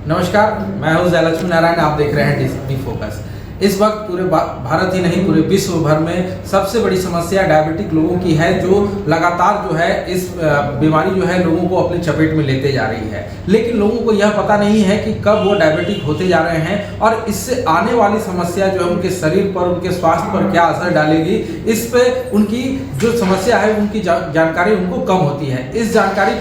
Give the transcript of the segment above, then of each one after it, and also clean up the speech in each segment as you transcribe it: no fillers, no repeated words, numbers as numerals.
नमस्कार, मैं हूं जयलक्ष्मी नारायण। आप देख रहे हैं डीएसपी फोकस। इस वक्त पूरे भारत ही नहीं पूरे विश्व भर में सबसे बड़ी समस्या डायबिटिक लोगों की है, जो लगातार जो है इस बीमारी जो है लोगों को अपनी चपेट में लेते जा रही है। लेकिन लोगों को यह पता नहीं है कि कब वो डायबिटिक होते जा रहे हैं और इससे आने वाली समस्या जो है उनके शरीर पर, उनके स्वास्थ्य पर क्या असर डालेगी, इस पे उनकी जो समस्या है उनकी जानकारी उनको कम होती है। इस जानकारी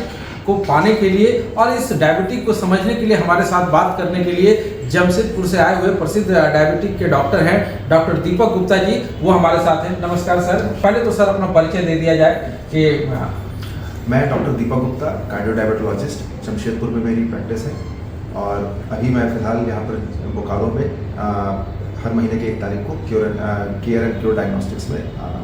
को पाने के लिए और इस डायबिटिक को समझने के लिए हमारे साथ बात करने के लिए जमशेदपुर से आए हुए प्रसिद्ध डायबिटिक के डॉक्टर हैं डॉक्टर दीपक गुप्ता जी, वो हमारे साथ हैं। नमस्कार सर। पहले तो सर अपना परिचय दे दिया जाए कि मैं doctor Deepak Gupta, cardio diabetologist, Jamshedpur में मेरी प्रैक्टिस है और अभी मैं फ़िलहाल यहाँ पर बोकारो में हर महीने की 1 तारीख को केयर एंड क्योर डायग्नोस्टिक्स में आ रहा हूँ।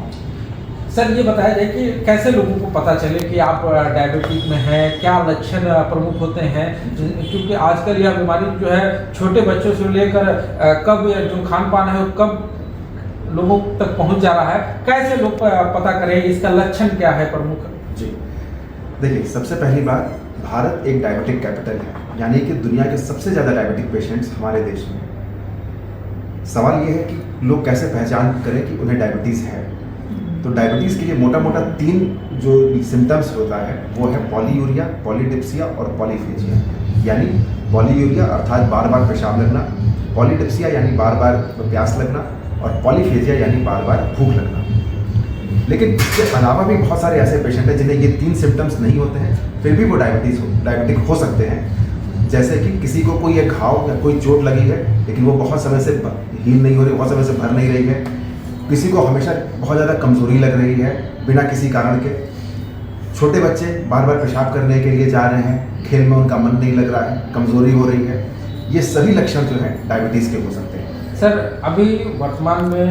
सर ये बताया जाए कि कैसे लोगों को पता चले कि आप डायबिटिक में हैं, क्या लक्षण प्रमुख होते हैं, क्योंकि आजकल यह बीमारी जो है छोटे बच्चों से लेकर कब जो खान पान है वो कब लोगों तक पहुंच जा रहा है, कैसे लोग पता करें, इसका लक्षण क्या है प्रमुख? जी देखिए, सबसे पहली बात, भारत एक डायबिटिक कैपिटल है, यानी कि दुनिया के सबसे ज़्यादा डायबिटिक पेशेंट्स हमारे देश में। सवाल ये है कि लोग कैसे पहचान करें कि उन्हें डायबिटीज़ है। तो डायबिटीज़ के लिए मोटा मोटा 3 जो सिम्टम्स होता है वो है पॉलीयूरिया, पॉलीडिप्सिया और पॉलीफेजिया। यानी पॉलीयूरिया अर्थात बार बार पेशाब लगना, पॉलीडिप्सिया यानी बार बार प्यास लगना और पॉलीफेजिया यानी बार बार भूख लगना। लेकिन इसके अलावा भी बहुत सारे ऐसे पेशेंट हैं जिन्हें ये 3 सिम्टम्स नहीं होते हैं, फिर भी वो डायबिटिक हो सकते हैं। जैसे कि किसी को कोई एक घाव या कोई चोट लगी है लेकिन वो बहुत समय से हील नहीं हो रही, बहुत समय से भर नहीं रही है। किसी को हमेशा बहुत ज़्यादा कमज़ोरी लग रही है बिना किसी कारण के। छोटे बच्चे बार बार पेशाब करने के लिए जा रहे हैं, खेल में उनका मन नहीं लग रहा है, कमज़ोरी हो रही है। ये सभी लक्षण जो हैं डायबिटीज़ के हो सकते हैं। सर अभी वर्तमान में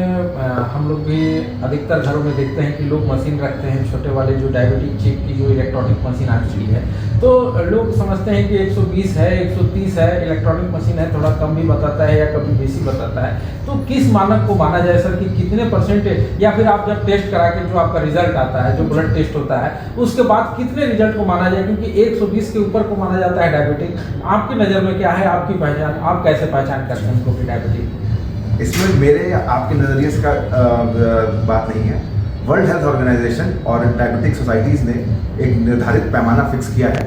हम लोग भी अधिकतर घरों में देखते हैं कि लोग मशीन रखते हैं, छोटे वाले जो डायबिटिक चिप की जो इलेक्ट्रॉनिक मशीन आ चुकी है, तो लोग समझते हैं कि 120 है, 130 है, इलेक्ट्रॉनिक मशीन है, थोड़ा कम भी बताता है या कभी बेसी बताता है। तो किस मानक को माना जाए सर कि कितने %, या फिर आप जब टेस्ट करा के जो आपका रिजल्ट आता है, जो ब्लड टेस्ट होता है, उसके बाद कितने रिजल्ट को माना जाए, क्योंकि 120 के ऊपर को माना जाता है डायबिटिक। आपकी नज़र में क्या है, आपकी पहचान, आप कैसे पहचान करते हैं उनको कि डायबिटिक? इसमें मेरे या आपके नज़रिए से का बात नहीं है। वर्ल्ड हेल्थ ऑर्गेनाइजेशन और डायबिटिक सोसाइटीज़ ने एक निर्धारित पैमाना फिक्स किया है।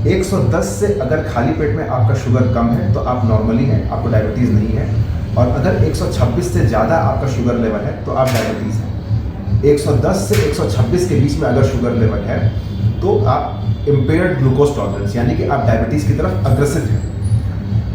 110 से अगर खाली पेट में आपका शुगर कम है तो आप नॉर्मली हैं, आपको डायबिटीज़ नहीं है। और अगर 126 से ज़्यादा आपका शुगर लेवल है तो आप डायबिटीज़ हैं। 110 से 126 के बीच में अगर शुगर लेवल है तो आप इम्पेयर्ड ग्लूकोज टॉलरेंस, यानी कि आप डायबिटीज़ की तरफ अग्रसित हैं।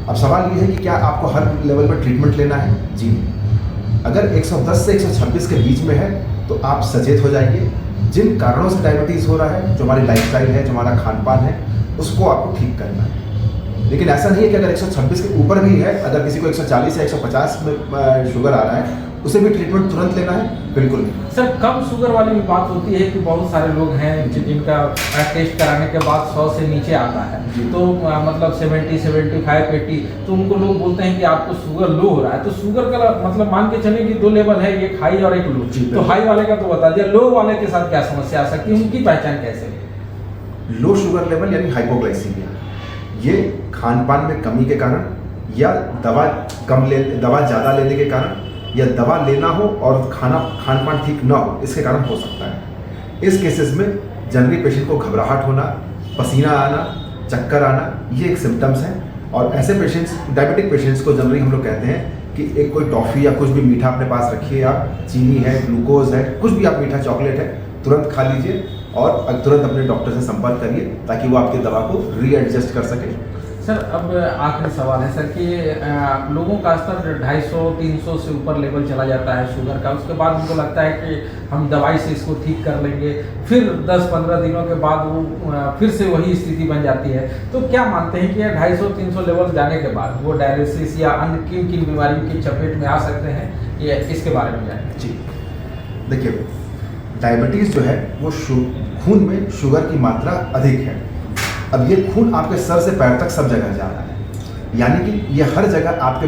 अब सवाल ये है कि क्या आपको हर लेवल पर ट्रीटमेंट लेना है? जी नहीं। अगर 110 से 126 के बीच में है तो आप सचेत हो जाइए। जिन कारणों से डायबिटीज़ हो रहा है, जो हमारी लाइफस्टाइल है, जो हमारा खान पान है, उसको आपको ठीक करना है। लेकिन ऐसा नहीं है कि अगर 126 के ऊपर भी है, अगर किसी को 140 या 150 में शुगर आ रहा है, उसे भी ट्रीटमेंट तुरंत लेना है? बिल्कुल नहीं। सर कम शुगर वाली भी बात होती है कि बहुत सारे लोग हैं जिनका टेस्ट कराने के बाद 100 से नीचे आता है, तो मतलब 70, 75, 80, तो उनको लोग बोलते हैं कि आपको शुगर लो हो रहा है। तो शुगर का मतलब मान के चले कि 2 लेवल है, एक हाई और एक लो। तो हाई वाले का तो बता दिया, लो वाले के साथ क्या समस्या आ सकती है, उनकी पहचान कैसे? लो शुगर लेवल यानी हाइपोग्लाइसीमिया, ये खान पान में कमी के कारण या दवा ज़्यादा लेने के कारण या दवा लेना हो और खान पान ठीक ना हो, इसके कारण हो सकता है। इस केसेस में जनरली पेशेंट को घबराहट होना, पसीना आना, चक्कर आना, ये एक सिम्टम्स हैं। और ऐसे पेशेंट्स, डायबिटिक पेशेंट्स को जनरली हम लोग कहते हैं कि एक कोई टॉफ़ी या कुछ भी मीठा अपने पास रखिए, आप चीनी है, ग्लूकोज है, कुछ भी आप मीठा चॉकलेट है, तुरंत खा लीजिए और तुरंत अपने डॉक्टर से संपर्क करिए ताकि वो आपकी दवा को रीएडजस्ट कर सके। सर अब आखिरी सवाल है सर कि लोगों का स्तर 250, 300 से ऊपर लेवल चला जाता है शुगर का, उसके बाद उनको लगता है कि हम दवाई से इसको ठीक कर लेंगे, फिर 10-15 दिनों के बाद वो फिर से वही स्थिति बन जाती है। तो क्या मानते हैं कि 250-300 लेवल जाने के बाद वो डायलिसिस या अन्य किन किन बीमारियों की चपेट में आ सकते हैं, ये इसके बारे में जानें? जी देखिए, डायबिटीज़ जो है वो खून में शुगर की मात्रा अधिक है। अब ये खून आपके सर से पैर तक सब जगह जा रहा है, यानी कि ये हर जगह आपके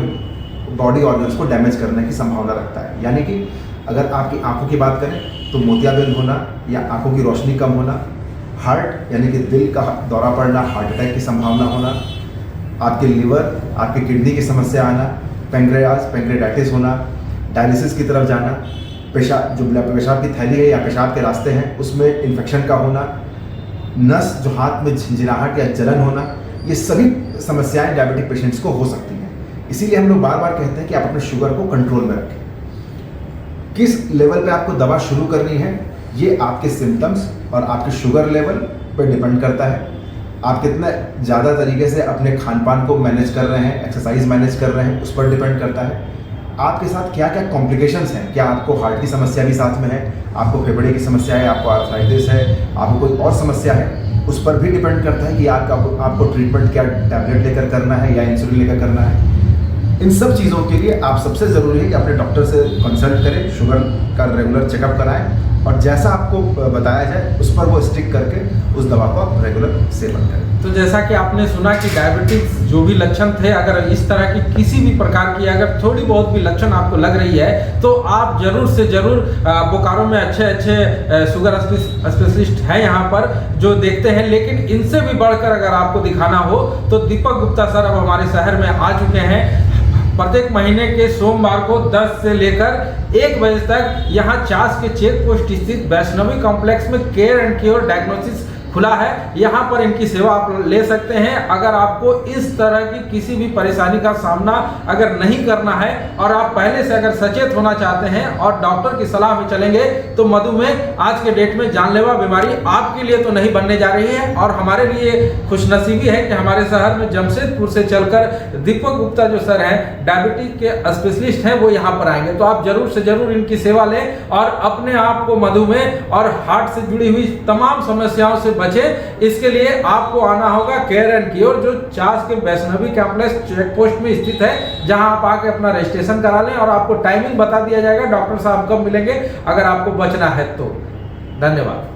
बॉडी ऑर्गन्स को डैमेज करने की संभावना रखता है। यानी कि अगर आपकी आंखों की बात करें तो मोतियाबिंद होना या आंखों की रोशनी कम होना, हार्ट यानी कि दिल का दौरा पड़ना, हार्ट अटैक की संभावना होना, आपके लिवर, आपकी किडनी की समस्या आना, पैंक्रेयाटाइटिस होना, डायलिसिस की तरफ जाना, पेशाब जो पेशाब की थैली है या पेशाब के रास्ते हैं उसमें इन्फेक्शन का होना, नस जो हाथ में झिंझिनाहट या जलन होना, ये सभी समस्याएं डायबिटिक पेशेंट्स को हो सकती हैं। इसीलिए हम लोग बार बार कहते हैं कि आप अपने शुगर को कंट्रोल में रखें। किस लेवल पे आपको दवा शुरू करनी है ये आपके सिम्टम्स और आपके शुगर लेवल पर डिपेंड करता है। आप कितने ज़्यादा तरीके से अपने खान पान को मैनेज कर रहे हैं, एक्सरसाइज मैनेज कर रहे हैं, उस पर डिपेंड करता है। आपके साथ क्या क्या कॉम्प्लिकेशंस हैं, क्या आपको हार्ट की समस्या भी साथ में है, आपको फेफड़े की समस्या है, आपको आर्थराइटिस है, आपको कोई और समस्या है, उस पर भी डिपेंड करता है कि आपको ट्रीटमेंट क्या टैबलेट लेकर करना है या इंसुलिन लेकर करना है। इन सब चीज़ों के लिए आप सबसे ज़रूरी है कि अपने डॉक्टर से कंसल्ट करें, शुगर का रेगुलर चेकअप कराएं और जैसा आपको बताया जाए उस पर वो स्टिक करके उस दवा को आप रेगुलर सेवन करें। तो जैसा कि आपने सुना कि डायबिटीज जो भी लक्षण थे, अगर इस तरह की किसी भी प्रकार की अगर थोड़ी बहुत भी लक्षण आपको लग रही है तो आप जरूर से जरूर बोकारो में अच्छे शुगर स्पेशलिस्ट हैं यहाँ पर जो देखते हैं। लेकिन इनसे भी बढ़कर अगर आपको दिखाना हो तो दीपक गुप्ता सर अब हमारे शहर में आ चुके हैं। प्रत्येक महीने के सोमवार को 10 से लेकर 1 बजे तक यहाँ चास के चेक पोस्ट स्थित वैष्णवी कॉम्प्लेक्स में केयर एंड क्योर डायग्नोसिस खुला है। यहाँ पर इनकी सेवा आप ले सकते हैं। अगर आपको इस तरह की किसी भी परेशानी का सामना अगर नहीं करना है और आप पहले से अगर सचेत होना चाहते हैं और डॉक्टर की सलाह में चलेंगे तो मधुमेह आज के डेट में जानलेवा बीमारी आपके लिए तो नहीं बनने जा रही है। और हमारे लिए खुशनसीबी है कि हमारे शहर में जमशेदपुर से चलकर दीपक गुप्ता जो सर हैं डायबिटीज के स्पेशलिस्ट हैं वो यहाँ पर आएंगे। तो आप जरूर से जरूर इनकी सेवा लें और अपने आप को मधुमेह और हार्ट से जुड़ी हुई तमाम समस्याओं से बचे। इसके लिए आपको आना होगा केयर एंड क्योर जो चास के वैष्णवी कॉम्प्लेक्स चेक पोस्ट में स्थित है, जहां आप आके अपना रजिस्ट्रेशन करा लें और आपको टाइमिंग बता दिया जाएगा डॉक्टर साहब कब मिलेंगे अगर आपको बचना है तो। धन्यवाद।